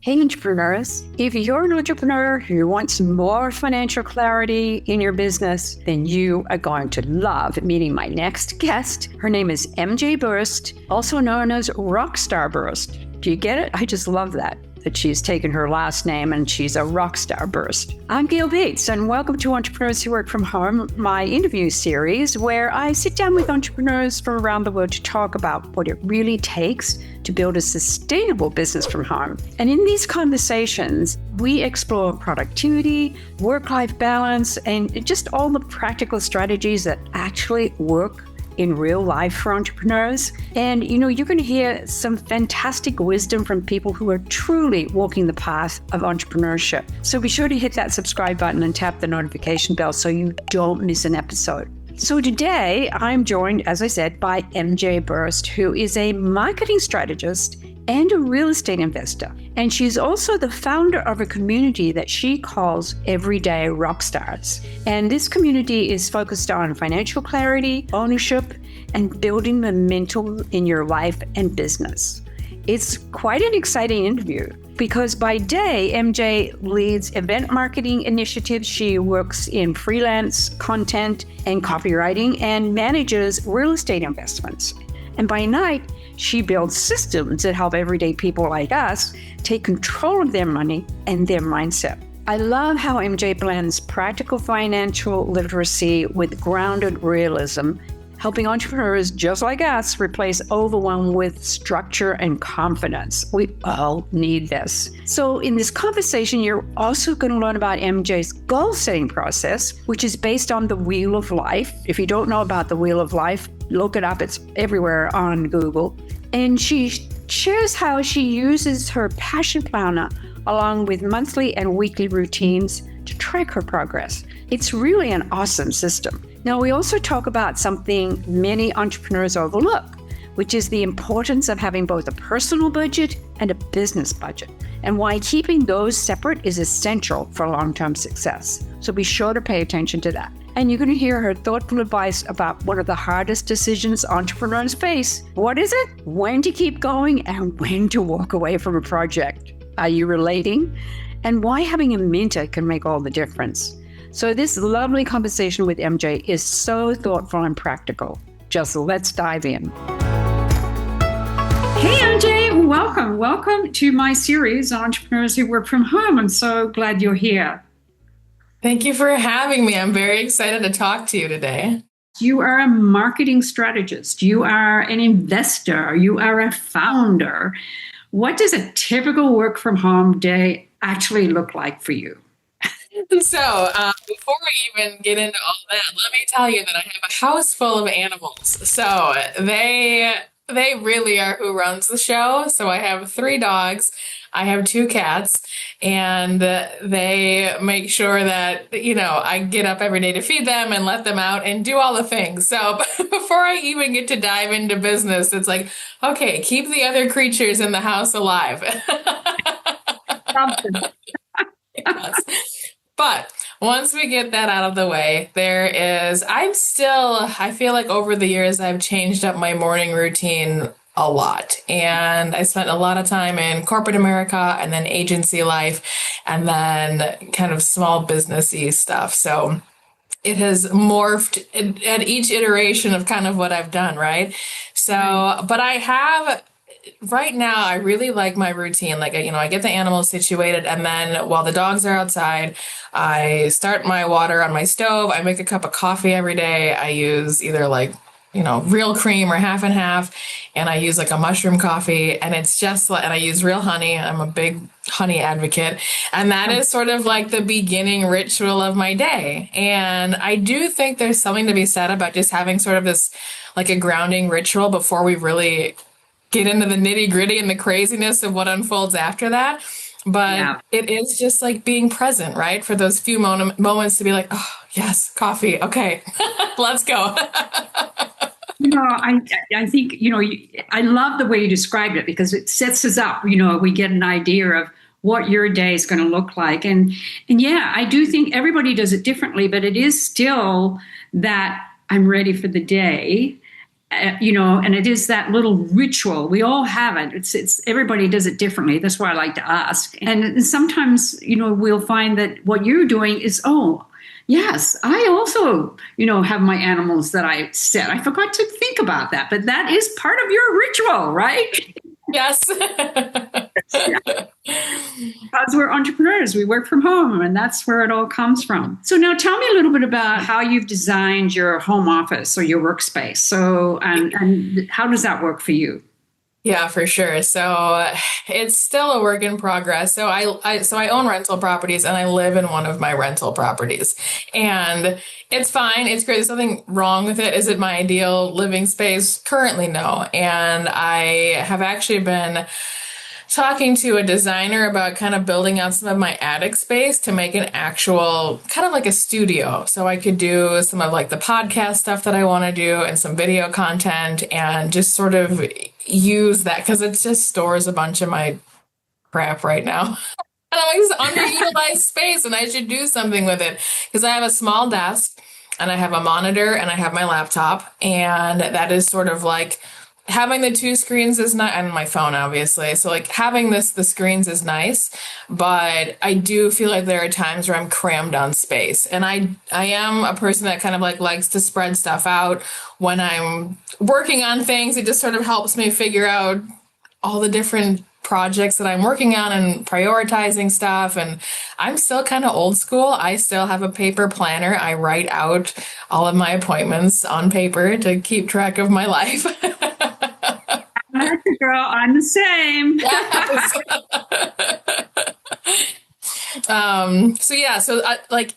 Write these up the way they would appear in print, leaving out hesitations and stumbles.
Hey, entrepreneurs. If you're an entrepreneur who wants more financial clarity in your business, then you are going to love meeting my next guest. Her name is MJ Berst, also known as Rockstar Berst. Do you get it? I just love that she's taken her last name and she's a Rockstar Berst. I'm Gail Bates, and welcome to Entrepreneurs Who Work From Home, my interview series where I sit down with entrepreneurs from around the world to talk about what it really takes to build a sustainable business from home. And in these conversations, we explore productivity, work-life balance, and just all the practical strategies that actually work in real life for entrepreneurs. And you're going to hear some fantastic wisdom from people who are truly walking the path of entrepreneurship. So be sure to hit that subscribe button and tap the notification bell so you don't miss an episode. So today I'm joined, as I said, by MJ Berst, who is a marketing strategist and a real estate investor. And she's also the founder of a community that she calls Everyday Rockstars. And this community is focused on financial clarity, ownership, and building momentum in your life and business. It's quite an exciting interview because by day, MJ leads event marketing initiatives. She works in freelance content and copywriting and manages real estate investments. And by night, she builds systems that help everyday people like us take control of their money and their mindset. I love how MJ blends practical financial literacy with grounded realism, helping entrepreneurs just like us replace overwhelm with structure and confidence. We all need this. So in this conversation, you're also going to learn about MJ's goal-setting process, which is based on the Wheel of Life. If you don't know about the Wheel of Life, look it up. It's everywhere on Google. And she shares how she uses her passion planner along with monthly and weekly routines to track her progress. It's really an awesome system. Now, we also talk about something many entrepreneurs overlook, which is the importance of having both a personal budget and a business budget, and why keeping those separate is essential for long-term success. So be sure to pay attention to that. And you're going to hear her thoughtful advice about one of the hardest decisions entrepreneurs face. What is it? When to keep going and when to walk away from a project. Are you relating? And why having a mentor can make all the difference. So this lovely conversation with MJ is so thoughtful and practical. Just let's dive in. Hey MJ, welcome. Welcome to my series on Entrepreneurs Who Work From Home. I'm so glad you're here. Thank you for having me. I'm very excited to talk to you today. You are a marketing strategist. You are an investor. You are a founder. What does a typical work from home day actually look like for you? So before I even get into all that, let me tell you that I have a house full of animals. So they really are who runs the show. So I have 3 dogs. I have 2 cats, and they make sure that, I get up every day to feed them and let them out and do all the things. So before I even get to dive into business, it's like, okay, keep the other creatures in the house alive. Yes. But once we get that out of the way, I feel like over the years, I've changed up my morning routine a lot. And I spent a lot of time in corporate America and then agency life and then kind of small businessy stuff. So it has morphed at each iteration of kind of what I've done, right? So, but right now, I really like my routine. Like, I get the animals situated, and then while the dogs are outside, I start my water on my stove. I make a cup of coffee every day. I use either real cream or half and half. And I use like a mushroom coffee, and it's just like, and I use real honey. I'm a big honey advocate. And that is sort of like the beginning ritual of my day. And I do think there's something to be said about just having sort of this, like a grounding ritual before we really get into the nitty gritty and the craziness of what unfolds after that. But It is just like being present, right? For those few moments to be like, oh, yes, coffee. Okay, let's go. I think, I love the way you described it because it sets us up. We get an idea of what your day is going to look like. And yeah, I do think everybody does it differently, but it is still that I'm ready for the day. and it is that little ritual. We all have it. It's everybody does it differently. That's why I like to ask. And sometimes, we'll find that what you're doing is, oh, yes, I also, have my animals that I set. I forgot to think about that, but that is part of your ritual, right? Yes. Because we're entrepreneurs, we work from home, and that's where it all comes from. So now tell me a little bit about how you've designed your home office or your workspace. So, and how does that work for you? Yeah, for sure. So it's still a work in progress. So I own rental properties and I live in one of my rental properties. And it's fine. It's great. There's nothing wrong with it. Is it my ideal living space? Currently, no. And I have actually been talking to a designer about kind of building out some of my attic space to make an actual kind of like a studio. So I could do some of like the podcast stuff that I want to do and some video content and just sort of use that because it just stores a bunch of my crap right now. And I'm like, it's underutilized space and I should do something with it because I have a small desk and I have a monitor and I have my laptop. And that is sort of like having the two screens is not, and my phone, obviously. So like having the screens is nice, but I do feel like there are times where I'm crammed on space. And I am a person that kind of like likes to spread stuff out when I'm working on things. It just sort of helps me figure out all the different projects that I'm working on and prioritizing stuff. And I'm still kind of old school. I still have a paper planner. I write out all of my appointments on paper to keep track of my life. Girl, I'm the same. Yes.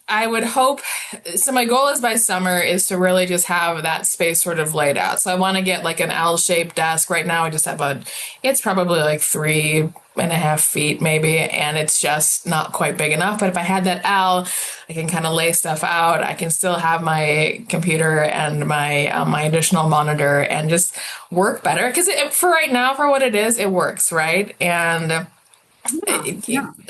I would hope, so my goal is by summer is to really just have that space sort of laid out. So I want to get like an L-shaped desk. Right now I just have it's probably like 3.5 feet maybe, and it's just not quite big enough. But if I had that L, I can kind of lay stuff out. I can still have my computer and my additional monitor and just work better. Because for right now, for what it is, it works, right? And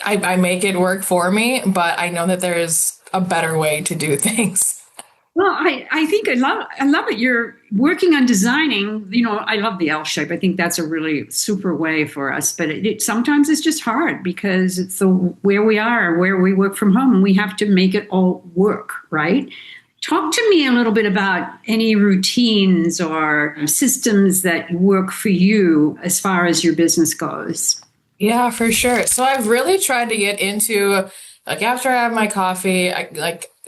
I make it work for me, but I know that there is a better way to do things. Well, I think I love it. You're working on designing, I love the L shape. I think that's a really super way for us, but it sometimes it's just hard because it's where we are, where we work from home, and we have to make it all work, right? Talk to me a little bit about any routines or systems that work for you as far as your business goes. Yeah, for sure. So I've really tried to get into, like, after I have my coffee,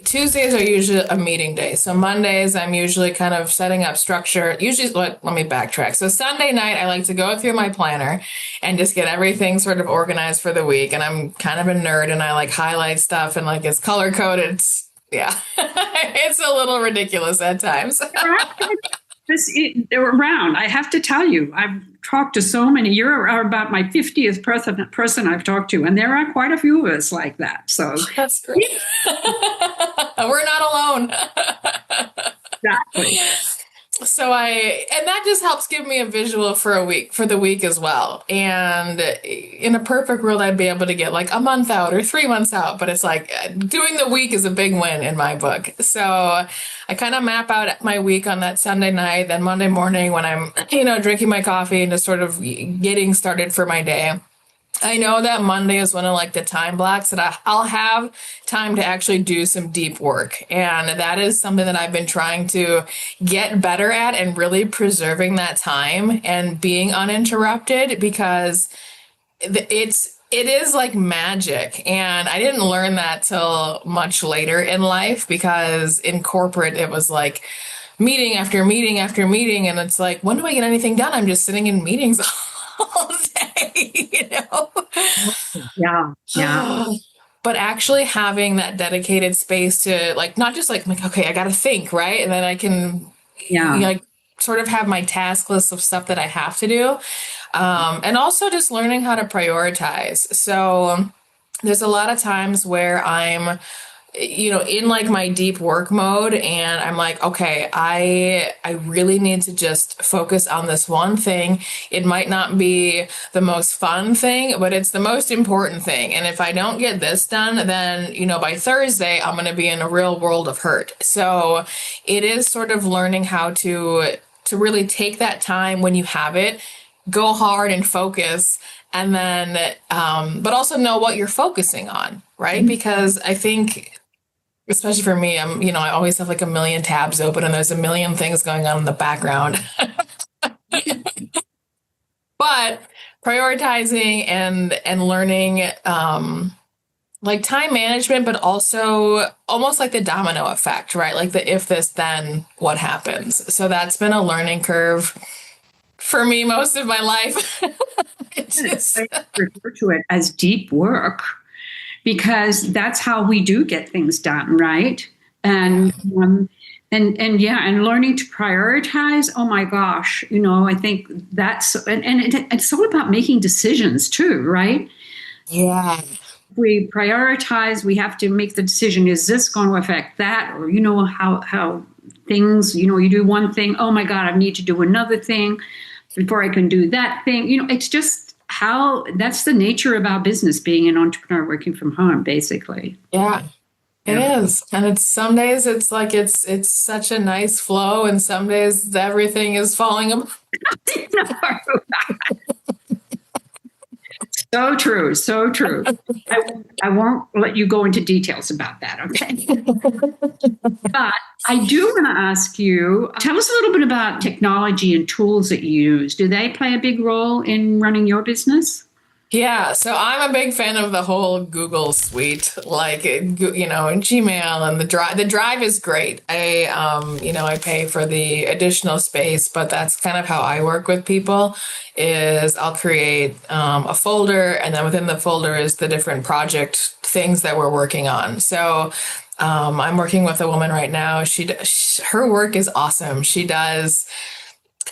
Tuesdays are usually a meeting day. So Mondays, I'm usually kind of setting up structure. Usually, let me backtrack. So Sunday night, I like to go through my planner and just get everything sort of organized for the week. And I'm kind of a nerd and I like highlight stuff and like it's color coded. Yeah, it's a little ridiculous at times. They're around. I have to tell you, I've talked to so many. You're about my 50th person I've talked to, and there are quite a few of us like that. So that's great. We're not alone. Exactly. So and that just helps give me a visual for the week as well. And in a perfect world, I'd be able to get like a month out or 3 months out, but it's like doing the week is a big win in my book. So I kind of map out my week on that Sunday night, then Monday morning when I'm, drinking my coffee and just sort of getting started for my day. I know that Monday is one of like the time blocks that I'll have time to actually do some deep work. And that is something that I've been trying to get better at and really preserving that time and being uninterrupted because it is like magic. And I didn't learn that till much later in life because in corporate, it was like meeting after meeting after meeting. And it's like, when do I get anything done? I'm just sitting in meetings all day, Yeah. But actually having that dedicated space to like, not just like, okay, I got to think, right? And then I can, like sort of have my task list of stuff that I have to do. And also just learning how to prioritize. So there's a lot of times where I'm, in like my deep work mode and I'm like, okay, I really need to just focus on this one thing. It might not be the most fun thing, but it's the most important thing. And if I don't get this done, then, by Thursday, I'm going to be in a real world of hurt. So it is sort of learning how to to really take that time when you have it, go hard and focus, and then, but also know what you're focusing on, right? Because I think, especially for me, I always have like a million tabs open and there's a million things going on in the background. But prioritizing and learning, like time management, but also almost like the domino effect, right? Like the if this, then what happens. So that's been a learning curve for me most of my life. I refer to it as deep work because that's how we do get things done, right? And yeah, and learning to prioritize. Oh my gosh, I think it's all about making decisions too, right? Yeah. We prioritize, we have to make the decision, is this going to affect that? Or how things, you do one thing, oh my God, I need to do another thing before I can do that thing. It's just that's the nature of our business, being an entrepreneur working from home, basically. Yeah. It is. And some days it's like it's such a nice flow, and some days everything is falling apart. So true, so true. I won't let you go into details about that, okay? But I do want to ask you, tell us a little bit about technology and tools that you use. Do they play a big role in running your business? Yeah, so I'm a big fan of the whole Google suite, like and Gmail and the Drive. The Drive is great. I pay for the additional space, but that's kind of how I work with people. Is I'll create a folder, and then within the folder is the different project things that we're working on. So I'm working with a woman right now. Her work is awesome. She does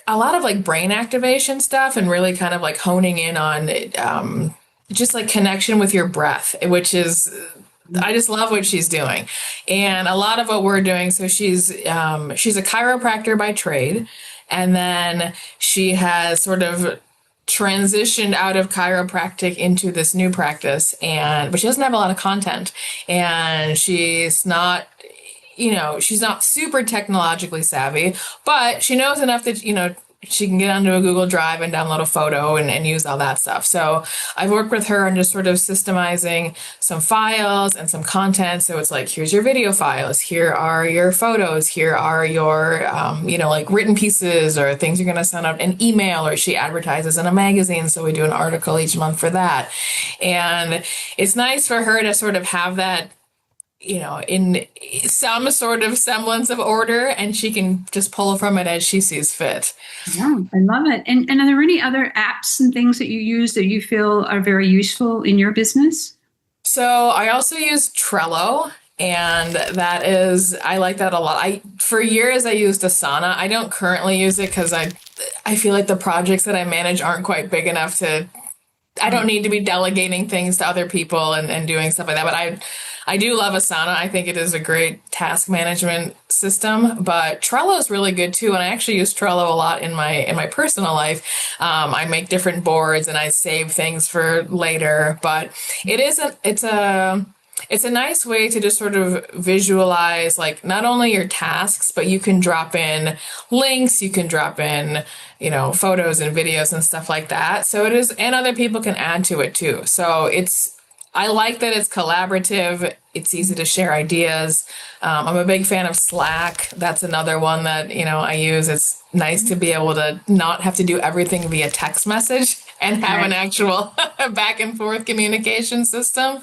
a lot of like brain activation stuff and really kind of like honing in on just like connection with your breath, which is, I just love what she's doing. And a lot of what we're doing. So she's a chiropractor by trade. And then she has sort of transitioned out of chiropractic into this new practice, but she doesn't have a lot of content, and she's not super technologically savvy, but she knows enough that, she can get onto a Google Drive and download a photo and use all that stuff. So I've worked with her on just sort of systemizing some files and some content. So it's like, here's your video files, here are your photos, here are your, like written pieces or things you're going to send out an email, or she advertises in a magazine. So we do an article each month for that. And it's nice for her to sort of have that, in some sort of semblance of order, and she can just pull from it as she sees fit. Yeah, I love it. And are there any other apps and things that you use that you feel are very useful in your business? So I also use Trello, and I like that a lot. For years I used Asana. I don't currently use it because I feel like the projects that I manage aren't quite big enough I don't need to be delegating things to other people and doing stuff like that. But I do love Asana. I think it is a great task management system, but Trello is really good too. And I actually use Trello a lot in my personal life. I make different boards and I save things for later, but it's a nice way to just sort of visualize like not only your tasks, but you can drop in links, you can drop in, photos and videos and stuff like that. So it is, and other people can add to it too. So I like that it's collaborative. It's easy to share ideas. I'm a big fan of Slack. That's another one that, I use. It's nice to be able to not have to do everything via text message and have an actual back and forth communication system.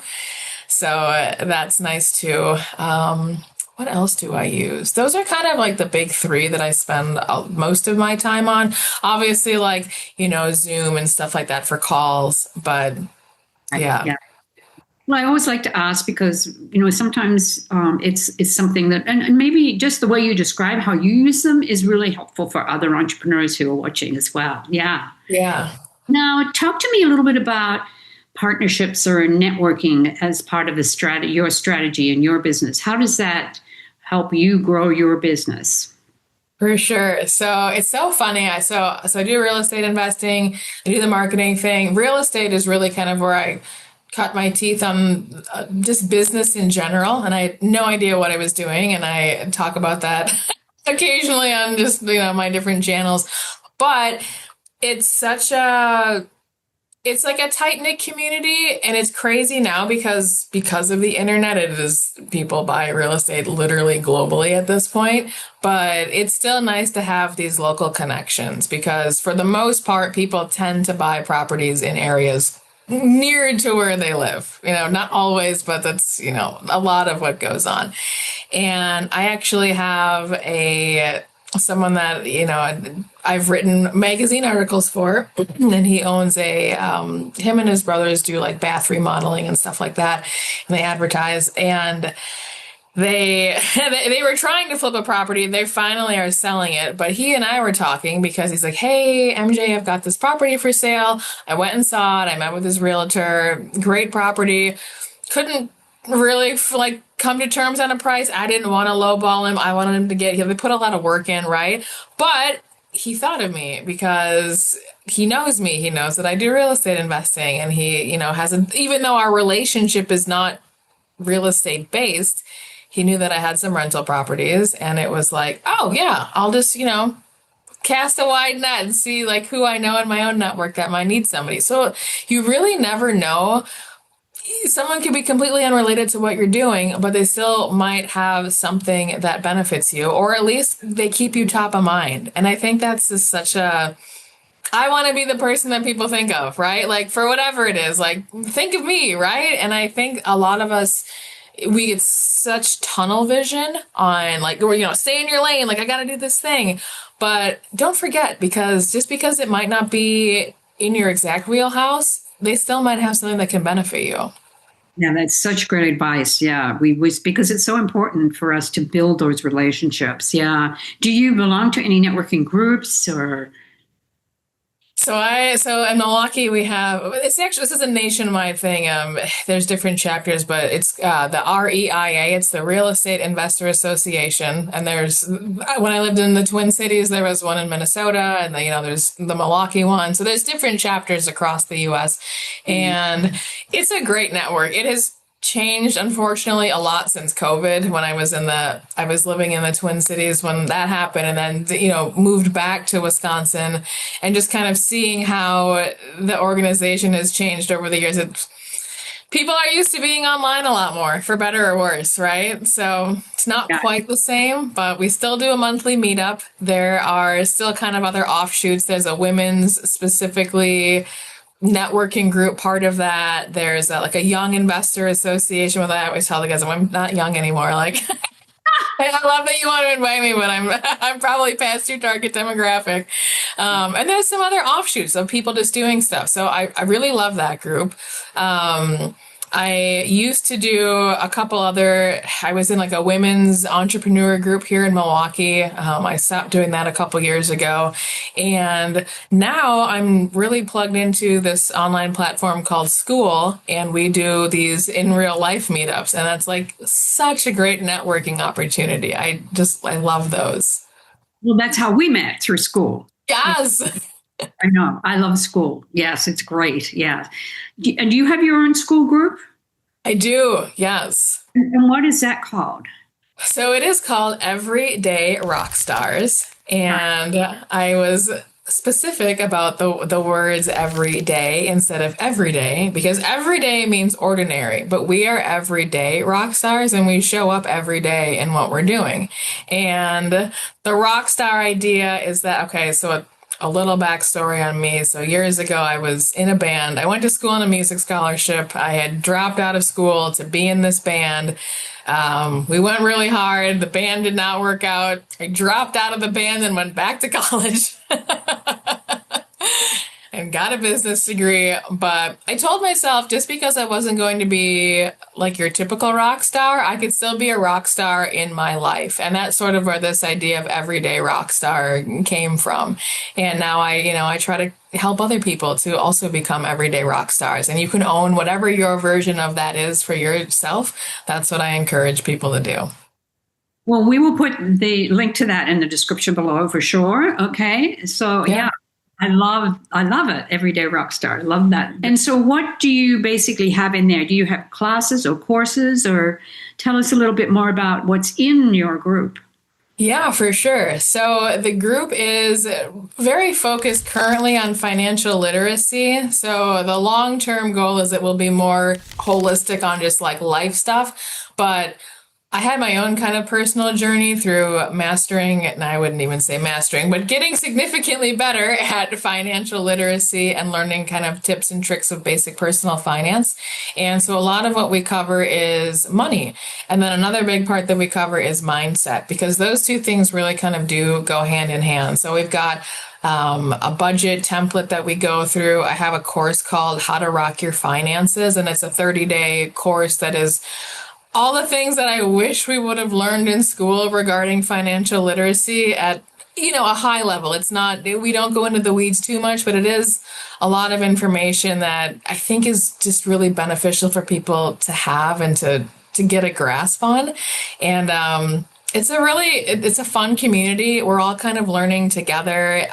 So that's nice too. What else do I use? Those are kind of like the big three that I spend most of my time on. Obviously, like, Zoom and stuff like that for calls. But yeah. Well, I always like to ask because, sometimes it's something that, and maybe just the way you describe how you use them is really helpful for other entrepreneurs who are watching as well. Yeah. Yeah. Now, talk to me a little bit about partnerships or networking as part of your strategy in your business. How does that help you grow your business? For sure. So it's so funny. So I do real estate investing. I do the marketing thing. Real estate is really kind of where I cut my teeth on just business in general. And I had no idea what I was doing. And I talk about that occasionally on just, my different channels. But it's such a it's like a tight knit community, and it's crazy now because of the internet. It is people buy real estate literally globally at this point, but it's still nice to have these local connections because for the most part, people tend to buy properties in areas near to where they live. Not always, but that's a lot of what goes on. And I actually have someone that I've written magazine articles for, and he owns him and his brothers do like bath remodeling and stuff like that, and they advertise. And they were trying to flip a property. They finally are selling it, but he and I were talking because he's like, "Hey, MJ, I've got this property for sale. I went and saw it. I met with his realtor. Great property. Couldn't really come to terms on a price. I didn't want to lowball him. I wanted him to they put a lot of work in, right? But he thought of me because he knows me. He knows that I do real estate investing, and he, even though our relationship is not real estate based, he knew that I had some rental properties, and it was like, oh yeah, I'll just, cast a wide net and see like who I know in my own network that might need somebody. So you really never know. Someone could be completely unrelated to what you're doing, but they still might have something that benefits you, or at least they keep you top of mind. And I think that's just I want to be the person that people think of, right? Like for whatever it is, like think of me, right? And I think a lot of us, we get such tunnel vision on like, or, stay in your lane, like I got to do this thing. But don't forget, because just because it might not be in your exact wheelhouse, they still might have something that can benefit you. Yeah, that's such great advice. Yeah, we was because it's so important for us to build those relationships. Yeah. Do you belong to any networking groups or? So in Milwaukee we have this is a nationwide thing. There's different chapters, but it's the REIA. It's the Real Estate Investor Association, and there's when I lived in the Twin Cities, there was one in Minnesota, and there's the Milwaukee one. So there's different chapters across the U.S. and it's a great network. It has changed, unfortunately, a lot since COVID. When I was living in the Twin Cities when that happened, and then moved back to Wisconsin, and just kind of seeing how the organization has changed over the years. People are used to being online a lot more, for better or worse, right? So it's not quite the same, but we still do a monthly meetup. There are still kind of other offshoots. There's a women's specifically networking group part of that. There's like a young investor association with that. I always tell the guys I'm not young anymore. Like, I love that you want to invite me, but I'm probably past your target demographic. And there's some other offshoots of people just doing stuff. So I really love that group. I used to do I was in like a women's entrepreneur group here in Milwaukee. I stopped doing that a couple years ago. And now I'm really plugged into this online platform called School. And we do these in real life meetups. And that's like such a great networking opportunity. I love those. Well, that's how we met, through School. Yes. I know. I love School. Yes, it's great. Yeah. And do you have your own school group? I do. Yes. And what is that called? So it is called Everyday Rockstars. And I was specific about the words every day instead of everyday, because every day means ordinary, but we are everyday rock stars, and we show up every day in what we're doing. And the rock star idea is that, okay, so a little backstory on me. So years ago, I was in a band. I went to school on a music scholarship. I had dropped out of school to be in this band. We went really hard. The band did not work out. I dropped out of the band and went back to college and got a business degree. But I told myself, just because I wasn't going to be like your typical rock star, I could still be a rock star in my life. And that's sort of where this idea of everyday rock star came from. And now I try to help other people to also become everyday rock stars. And you can own whatever your version of that is for yourself. That's what I encourage people to do. Well, we will put the link to that in the description below for sure. Okay. So yeah. I love it. Everyday Rockstar. I love that. And so what do you basically have in there? Do you have classes or courses, or tell us a little bit more about what's in your group? Yeah, for sure. So the group is very focused currently on financial literacy. So the long-term goal is it will be more holistic on just like life stuff. But I had my own kind of personal journey through mastering, and I wouldn't even say mastering, but getting significantly better at financial literacy and learning kind of tips and tricks of basic personal finance. And so a lot of what we cover is money. And then another big part that we cover is mindset, because those two things really kind of do go hand in hand. So we've got a budget template that we go through. I have a course called How to Rock Your Finances, and it's a 30-day course that is all the things that I wish we would have learned in school regarding financial literacy at, a high level. It's not, we don't go into the weeds too much, but it is a lot of information that I think is just really beneficial for people to have and to get a grasp on. And it's a fun community. We're all kind of learning together.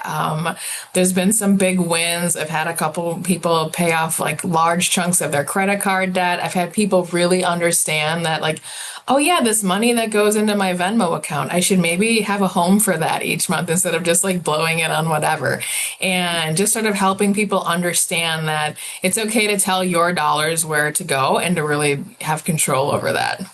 There's been some big wins. I've had a couple people pay off like large chunks of their credit card debt. I've had people really understand that, like, oh yeah, this money that goes into my Venmo account, I should maybe have a home for that each month instead of just like blowing it on whatever. And just sort of helping people understand that it's okay to tell your dollars where to go and to really have control over that.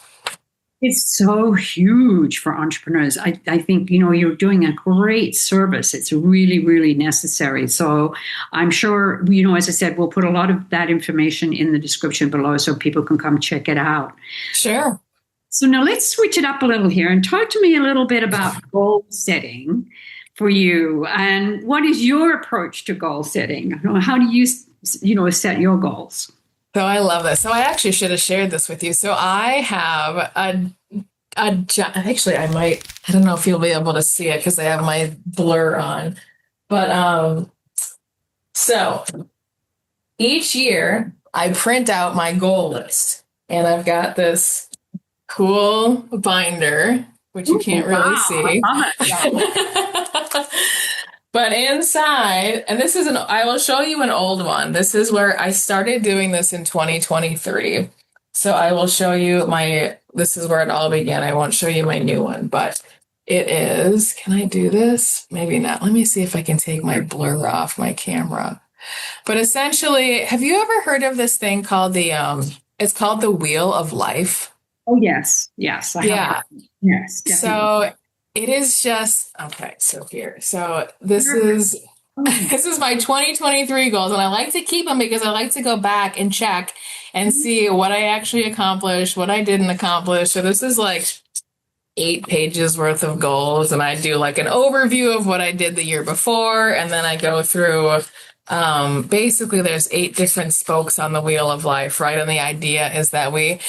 It's so huge for entrepreneurs. I think, you're doing a great service. It's really, really necessary. So I'm sure, as I said, we'll put a lot of that information in the description below so people can come check it out. Sure. So now let's switch it up a little here and talk to me a little bit about goal setting for you. And what is your approach to goal setting? How do you, set your goals? So I love this. So I actually should have shared this with you. So I have actually I don't know if you'll be able to see it because I have my blur on. But so each year I print out my goal list, and I've got this cool binder, which you can't really see. But inside, and I will show you an old one. This is where I started doing this in 2023. So I will show you this is where it all began. I won't show you my new one, but it is, can I do this? Maybe not. Let me see if I can take my blur off my camera. But essentially, have you ever heard of this thing called it's called the Wheel of Life? Oh, yes. Yes. Yeah. Yes. Definitely. So it is just, okay, so here. So this is my 2023 goals, and I like to keep them because I like to go back and check and see what I actually accomplished, what I didn't accomplish. So this is like 8 pages worth of goals, and I do like an overview of what I did the year before, and then I go through basically there's 8 different spokes on the wheel of life, right? And the idea is that we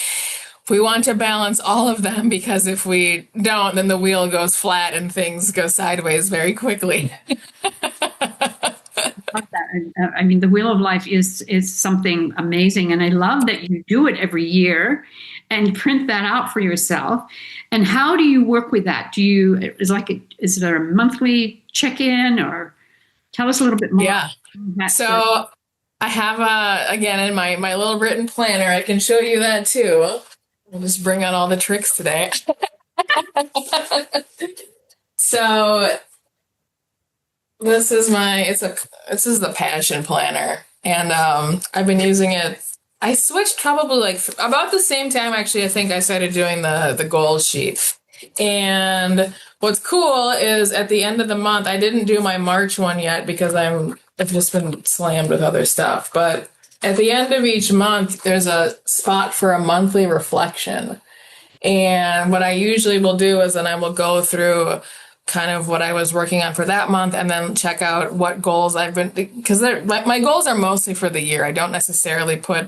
want to balance all of them, because if we don't, then the wheel goes flat and things go sideways very quickly. I mean, the Wheel of Life is something amazing, and I love that you do it every year and print that out for yourself. And how do you work with that? Is there a monthly check-in, or tell us a little bit more? Yeah. So I have again in my little written planner. I can show you that too. I'll just bring out all the tricks today. So this is the Passion Planner, and I've been using it. I switched probably like about the same time, actually. I think I started doing the goal sheet. And what's cool is at the end of the month, I didn't do my March one yet because I've just been slammed with other stuff. But at the end of each month, there's a spot for a monthly reflection. And what I usually will do is then I will go through kind of what I was working on for that month, and then check out what goals because my goals are mostly for the year. I don't necessarily put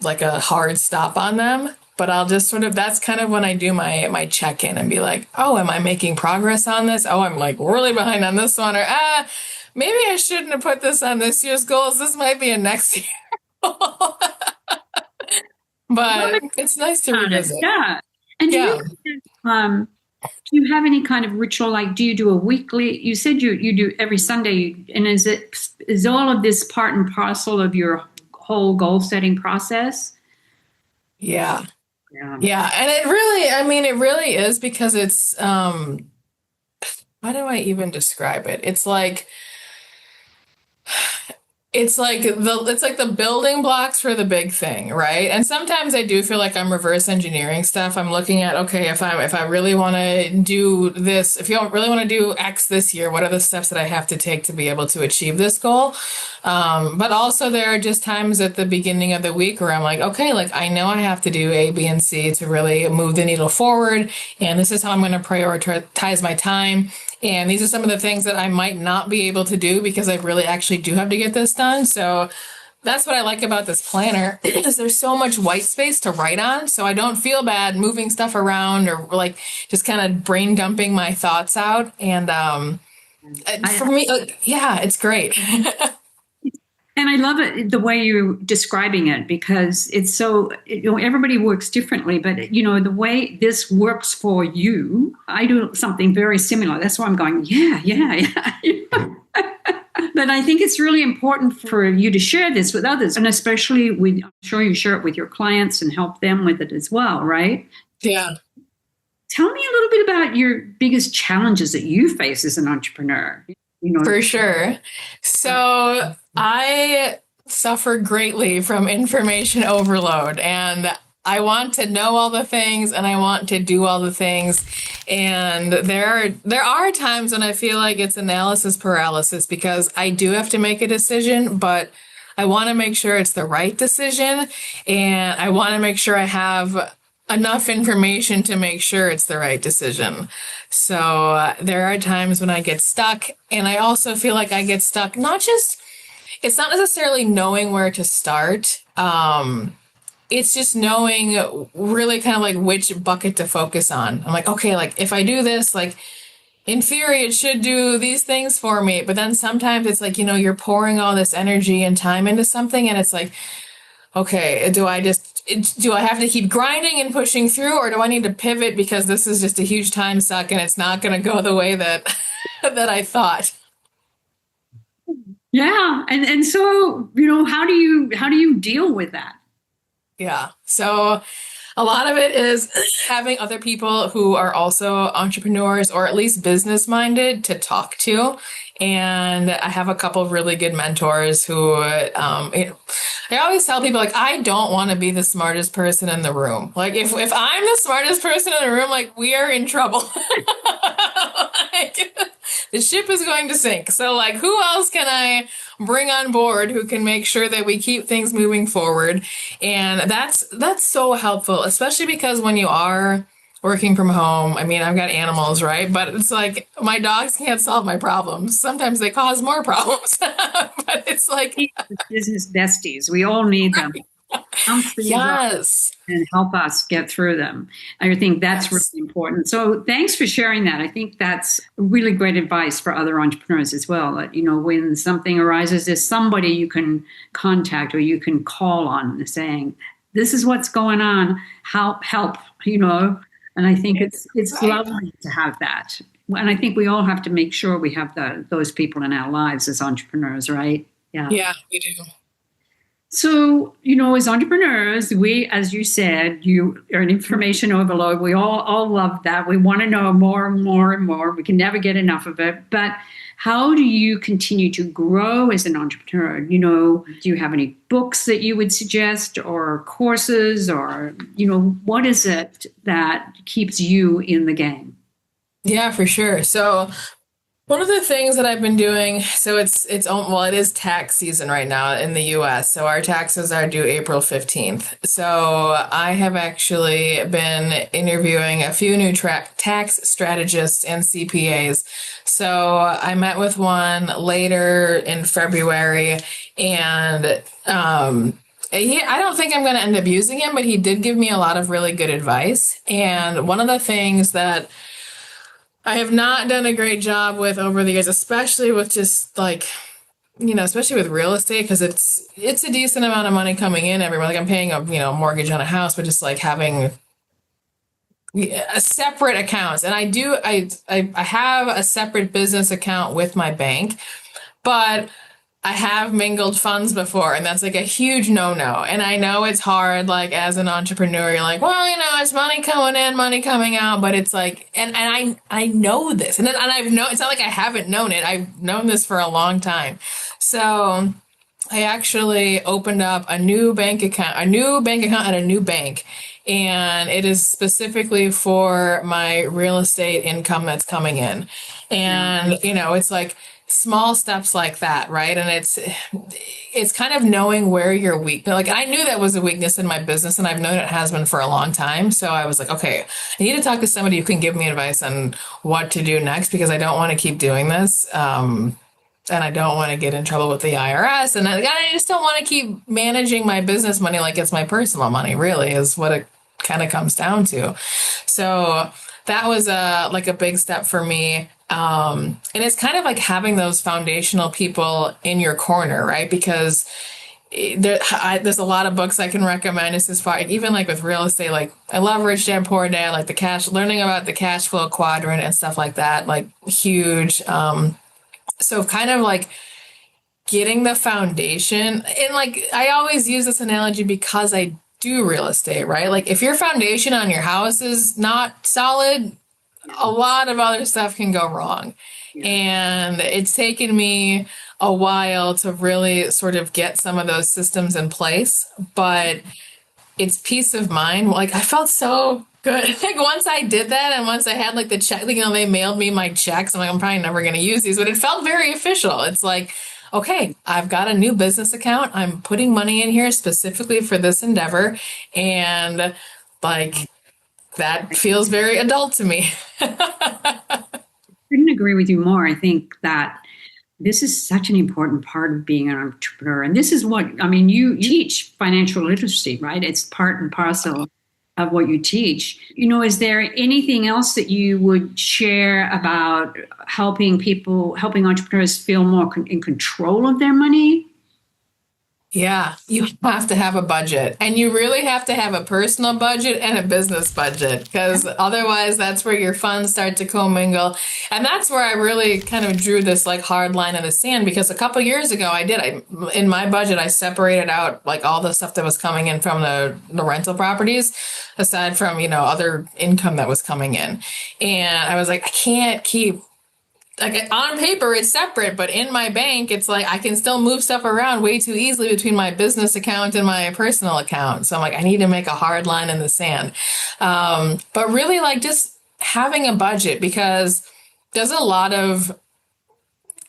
like a hard stop on them, but I'll just that's kind of when I do my check-in and be like, oh, am I making progress on this? Oh, I'm like really behind on this one, or maybe I shouldn't have put this on this year's goals. This might be a next year. But it's nice to revisit. Yeah. And do you have any kind of ritual? Like, do you do a weekly? You said you do every Sunday, and is all of this part and parcel of your whole goal setting process? Yeah. And it really is, because it's how do I even describe it? It's like the building blocks for the big thing, right? And sometimes I do feel like I'm reverse engineering stuff. I'm looking at, okay, if I really want to do this, if you don't really want to do X this year, what are the steps that I have to take to be able to achieve this goal? But also there are just times at the beginning of the week where I'm like, okay, like I know I have to do A, B, and C to really move the needle forward, and this is how I'm going to prioritize my time. And these are some of the things that I might not be able to do because I really actually do have to get this done. So that's what I like about this planner is there's so much white space to write on. So I don't feel bad moving stuff around or like just kind of brain dumping my thoughts out. And for me, yeah, it's great. And I love it the way you're describing it because it's so, everybody works differently, but the way this works for you, I do something very similar. That's why I'm going, yeah. But I think it's really important for you to share this with others, and especially I'm sure you share it with your clients and help them with it as well, right? Yeah. Tell me a little bit about your biggest challenges that you face as an entrepreneur. For sure. So I suffer greatly from information overload, and I want to know all the things and I want to do all the things. And there are times when I feel like it's analysis paralysis because I do have to make a decision, but I want to make sure it's the right decision, and I want to make sure I have enough information to make sure it's the right decision. So there are times when I get stuck, and I also feel like I get stuck, it's not necessarily knowing where to start. It's just knowing really kind of like which bucket to focus on. I'm like, okay, like if I do this, like in theory, it should do these things for me. But then sometimes it's like, you're pouring all this energy and time into something, and it's like, okay, do I have to keep grinding and pushing through, or do I need to pivot because this is just a huge time suck and it's not going to go the way that that I thought? Yeah, and so how do you deal with that? Yeah. So a lot of it is having other people who are also entrepreneurs or at least business minded to talk to. And I have a couple of really good mentors who, I always tell people, like, I don't want to be the smartest person in the room. Like, if I'm the smartest person in the room, like, we are in trouble. Like, the ship is going to sink. So, like, who else can I bring on board who can make sure that we keep things moving forward? And that's so helpful, especially because when you are working from home, I mean, I've got animals, right? But it's like my dogs can't solve my problems. Sometimes they cause more problems. But it's like business besties. We all need them. Yes. And help us get through them. I think that's really important. So thanks for sharing that. I think that's really great advice for other entrepreneurs as well. That, when something arises, there's somebody you can contact or you can call on saying, this is what's going on. Help. And I think it's lovely to have that. And I think we all have to make sure we have those people in our lives as entrepreneurs, right? Yeah. Yeah, we do. So, as entrepreneurs, we, as you said, you are an information overload. We all love that. We want to know more and more and more. We can never get enough of it. But how do you continue to grow as an entrepreneur? Do you have any books that you would suggest or courses or, what is it that keeps you in the game? Yeah, for sure. So one of the things that I've been doing, so it is tax season right now in the US. So our taxes are due April 15th. So I have actually been interviewing a few new tax strategists and CPAs. So I met with one later in February, and I don't think I'm going to end up using him, but he did give me a lot of really good advice. And one of the things that I have not done a great job with over the years, especially with just like, especially with real estate, because it's a decent amount of money coming in every month. Like I'm paying a mortgage on a house, but just like having a separate accounts. And I have a separate business account with my bank, but I have mingled funds before, and that's like a huge no-no. And I know it's hard, like as an entrepreneur, you're like, well, it's money coming in, money coming out, but it's like, and I know this, and I've known, it's not like I haven't known it. I've known this for a long time. So I actually opened up a new bank account at a new bank. And it is specifically for my real estate income that's coming in. Yeah. And, it's like small steps like that, right? And it's kind of knowing where you're weak. Like I knew that was a weakness in my business and I've known it has been for a long time. So I was like, okay, I need to talk to somebody who can give me advice on what to do next because I don't want to keep doing this. And I don't want to get in trouble with the IRS. And I just don't want to keep managing my business money like it's my personal money, really, is what it kind of comes down to. So that was like a big step for me. And it's kind of like having those foundational people in your corner, right? Because there's a lot of books I can recommend. It's as far, even like with real estate, like I love Rich Dad Poor Dad, like learning about the cash flow quadrant and stuff like that, like huge. So kind of like getting the foundation. And like I always use this analogy because I do real estate, right? Like if your foundation on your house is not solid, a lot of other stuff can go wrong. And it's taken me a while to really sort of get some of those systems in place, but it's peace of mind. Like I felt so good. Like once I did that and once I had like the check, they mailed me my checks. I'm like, I'm probably never going to use these, but it felt very official. It's like, okay, I've got a new business account. I'm putting money in here specifically for this endeavor. And like, that feels very adult to me. Couldn't agree with you more. I think that this is such an important part of being an entrepreneur. And this is what, I mean, you teach financial literacy, right? It's part and parcel of what you teach. Is there anything else that you would share about helping entrepreneurs feel more in control of their money? Yeah, you have to have a budget and you really have to have a personal budget and a business budget because otherwise that's where your funds start to commingle. And that's where I really kind of drew this like hard line in the sand because a couple years ago in my budget, I separated out like all the stuff that was coming in from the rental properties aside from, other income that was coming in. And I was like, I can't keep like on paper it's separate, but in my bank it's like I can still move stuff around way too easily between my business account and my personal account. So I'm like, I need to make a hard line in the sand. But really like just having a budget because there's a lot of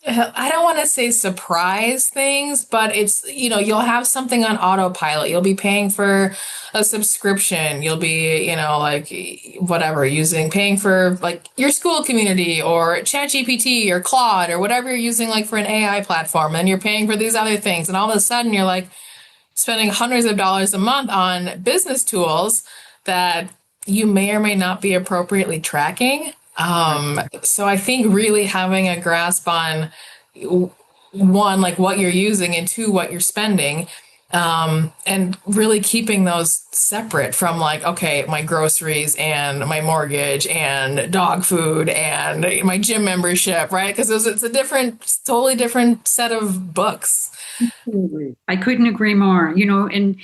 I don't want to say surprise things, but it's, you'll have something on autopilot. You'll be paying for a subscription. You'll be, like whatever, paying for like your school community or ChatGPT or Claude or whatever you're using like for an AI platform. And you're paying for these other things. And all of a sudden you're like spending hundreds of dollars a month on business tools that you may or may not be appropriately tracking. So I think really having a grasp on one, like what you're using and two, what you're spending, and really keeping those separate from like, okay, my groceries and my mortgage and dog food and my gym membership, right? Because it's a totally different set of books. Absolutely. I couldn't agree more, and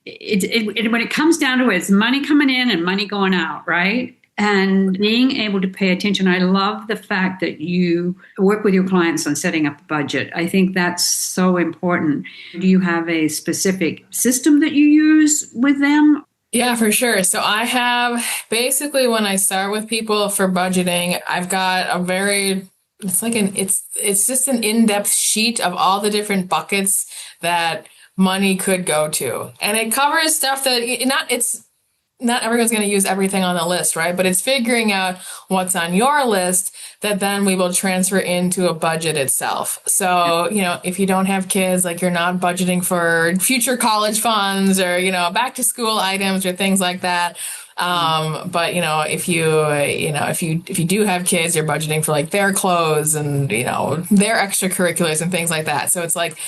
when it comes down to it, it's money coming in and money going out, right? And being able to pay attention. I love the fact that you work with your clients on setting up a budget. I think that's so important. Do you have a specific system that you use with them? Yeah, for sure. So I have basically when I start with people for budgeting, I've got it's just an in-depth sheet of all the different buckets that money could go to. And it covers stuff that not everyone's going to use everything on the list, right? But it's figuring out what's on your list that then we will transfer into a budget itself. So, if you don't have kids, like you're not budgeting for future college funds or, back to school items or things like that. But if you do have kids, you're budgeting for like their clothes and, their extracurriculars and things like that. So it's like,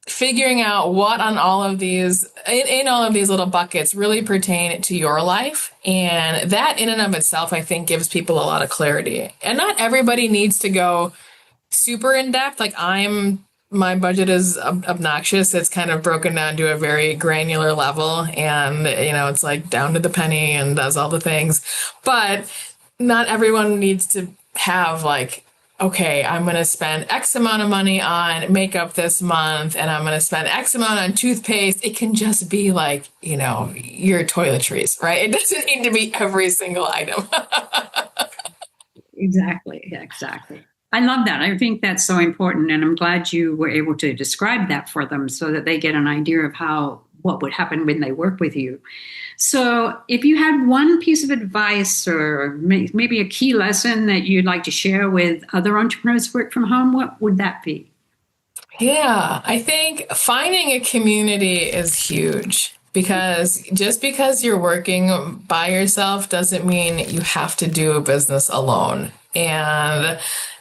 figuring out what on all of these in all of these little buckets really pertain to your life. And that in and of itself, I think gives people a lot of clarity. And not everybody needs to go super in depth. Like I'm my budget is obnoxious. It's kind of broken down to a very granular level, and it's like down to the penny and does all the things. But not everyone needs to have like, okay, I'm going to spend X amount of money on makeup this month, and I'm going to spend X amount on toothpaste. It can just be like, your toiletries, right? It doesn't need to be every single item. Exactly. Exactly. I love that. I think that's so important. And I'm glad you were able to describe that for them so that they get an idea of what would happen when they work with you. So if you had one piece of advice or maybe a key lesson that you'd like to share with other entrepreneurs who work from home, what would that be? Yeah, I think finding a community is huge because just because you're working by yourself doesn't mean you have to do a business alone. And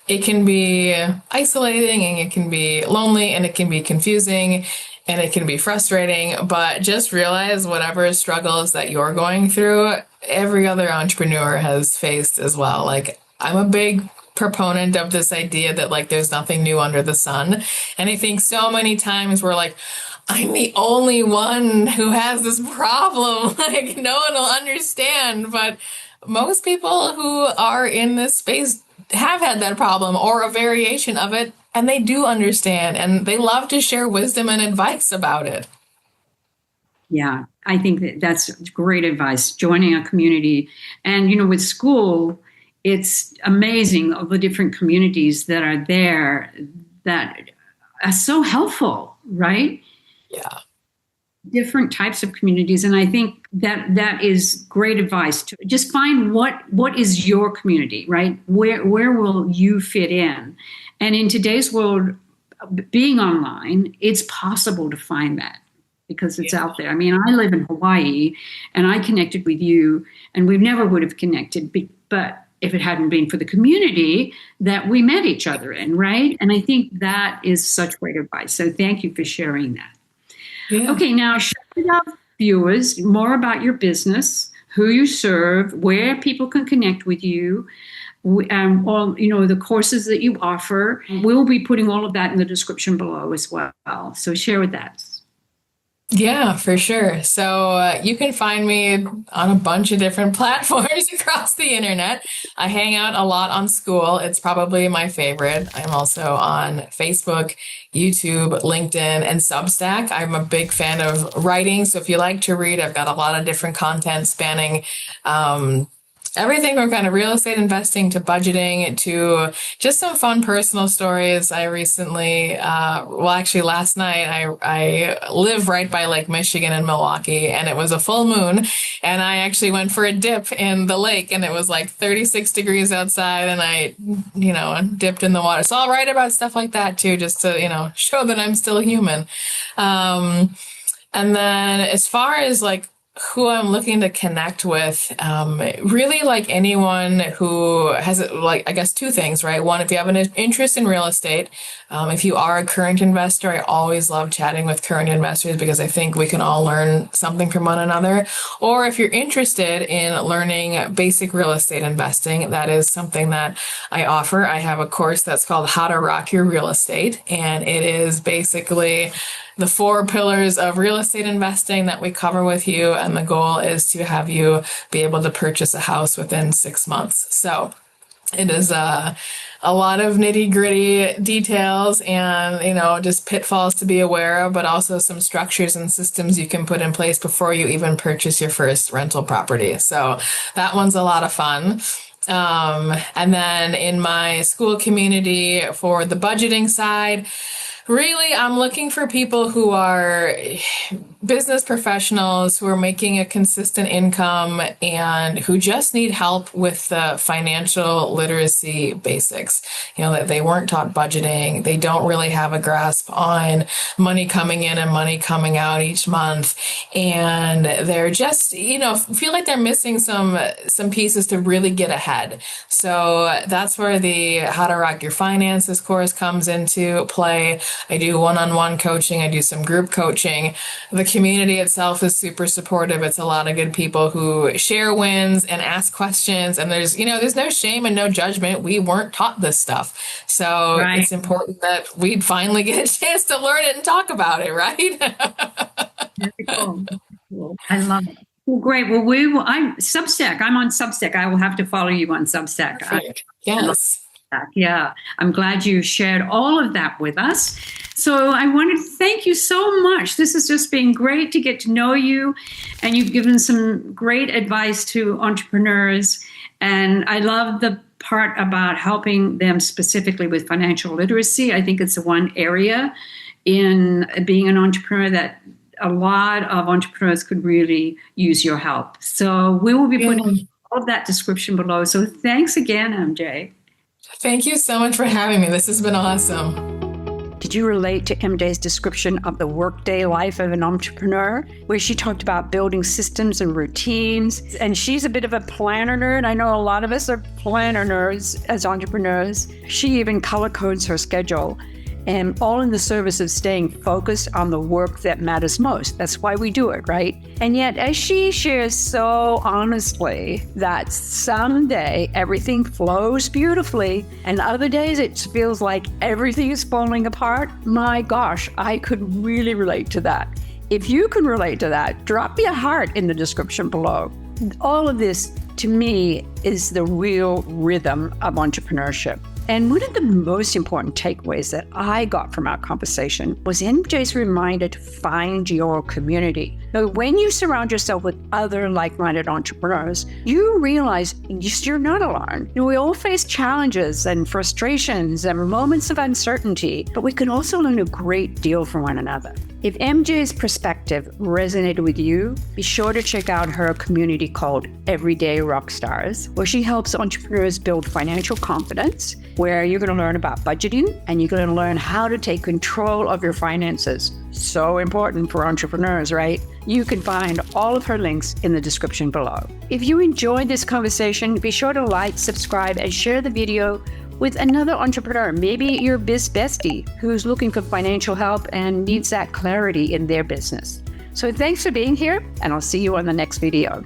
it can be isolating and it can be lonely and it can be confusing and it can be frustrating, but just realize whatever struggles that you're going through, every other entrepreneur has faced as well. Like, I'm a big proponent of this idea that like there's nothing new under the sun. And I think so many times we're like, I'm the only one who has this problem. Like, no one will understand. But most people who are in this space have had that problem or a variation of it, and they do understand, and they love to share wisdom and advice about it. Yeah, I think that's great advice, joining a community. And, with school, it's amazing all the different communities that are there that are so helpful, right? Yeah. Different types of communities. And I think that is great advice to just find what is your community, right? Where will you fit in? And in today's world, being online, it's possible to find that because it's out there. I mean, I live in Hawaii and I connected with you and we never would have connected, but if it hadn't been for the community that we met each other in, right? And I think that is such great advice. So thank you for sharing that. Yeah. Okay, now share with our viewers more about your business, who you serve, where people can connect with you, all the courses that you offer. We'll be putting all of that in the description below as well. So share with us. Yeah, for sure. So you can find me on a bunch of different platforms across the internet. I hang out a lot on School. It's probably my favorite. I'm also on Facebook, YouTube, LinkedIn, and Substack. I'm a big fan of writing. So if you like to read, I've got a lot of different content spanning everything from kind of real estate investing to budgeting to just some fun personal stories. I recently, actually last night, I live right by Lake Michigan in Milwaukee, and it was a full moon, and I actually went for a dip in the lake, and it was like 36 degrees outside, and I, dipped in the water. So I'll write about stuff like that too, just to, show that I'm still human. And then as far as like who I'm looking to connect with, really like anyone who has like, I guess two things, right? One, if you have an interest in real estate, if you are a current investor, I always love chatting with current investors because I think we can all learn something from one another. Or if you're interested in learning basic real estate investing, that is something that I offer. I have a course that's called How to Rock Your Real Estate, and it is basically the 4 pillars of real estate investing that we cover with you. And the goal is to have you be able to purchase a house within 6 months. So it is a lot of nitty gritty details and, just pitfalls to be aware of, but also some structures and systems you can put in place before you even purchase your first rental property. So that one's a lot of fun. And then in my School community for the budgeting side, really, I'm looking for people who are business professionals who are making a consistent income and who just need help with the financial literacy basics. That they weren't taught budgeting. They don't really have a grasp on money coming in and money coming out each month. And they're just, feel like they're missing some pieces to really get ahead. So that's where the How to Rock Your Finances course comes into play. I do one-on-one coaching. I do some group coaching. The community itself is super supportive. It's a lot of good people who share wins and ask questions. And there's no shame and no judgment. We weren't taught this stuff. So Right. it's important that we finally get a chance to learn it and talk about it, right? Very cool. Cool. I love it. Well, great. Well, I'm Substack. I'm on Substack. I will have to follow you on Substack. Yes. Yeah, I'm glad you shared all of that with us. So I want to thank you so much. This has just been great to get to know you, and you've given some great advice to entrepreneurs. And I love the part about helping them specifically with financial literacy. I think it's the one area in being an entrepreneur that a lot of entrepreneurs could really use your help. So we will be putting all of that description below. So thanks again, MJ. Thank you so much for having me. This has been awesome. Did you relate to MJ's description of the workday life of an entrepreneur, where she talked about building systems and routines? And she's a bit of a planner nerd. I know a lot of us are planner nerds as entrepreneurs. She even color codes her schedule, and all in the service of staying focused on the work that matters most. That's why we do it, right? And yet, as she shares so honestly that someday everything flows beautifully, and other days it feels like everything is falling apart, my gosh, I could really relate to that. If you can relate to that, drop me a heart in the description below. All of this, to me, is the real rhythm of entrepreneurship. And one of the most important takeaways that I got from our conversation was MJ's reminder to find your community. Now, when you surround yourself with other like-minded entrepreneurs, you realize you're not alone. We all face challenges and frustrations and moments of uncertainty, but we can also learn a great deal from one another. If MJ's perspective resonated with you, be sure to check out her community called Everyday Rockstars, where she helps entrepreneurs build financial confidence, where you're going to learn about budgeting and you're going to learn how to take control of your finances. So important for entrepreneurs, right? You can find all of her links in the description below. If you enjoyed this conversation, be sure to like, subscribe, and share the video with another entrepreneur, maybe your biz bestie who's looking for financial help and needs that clarity in their business. So thanks for being here, and I'll see you on the next video.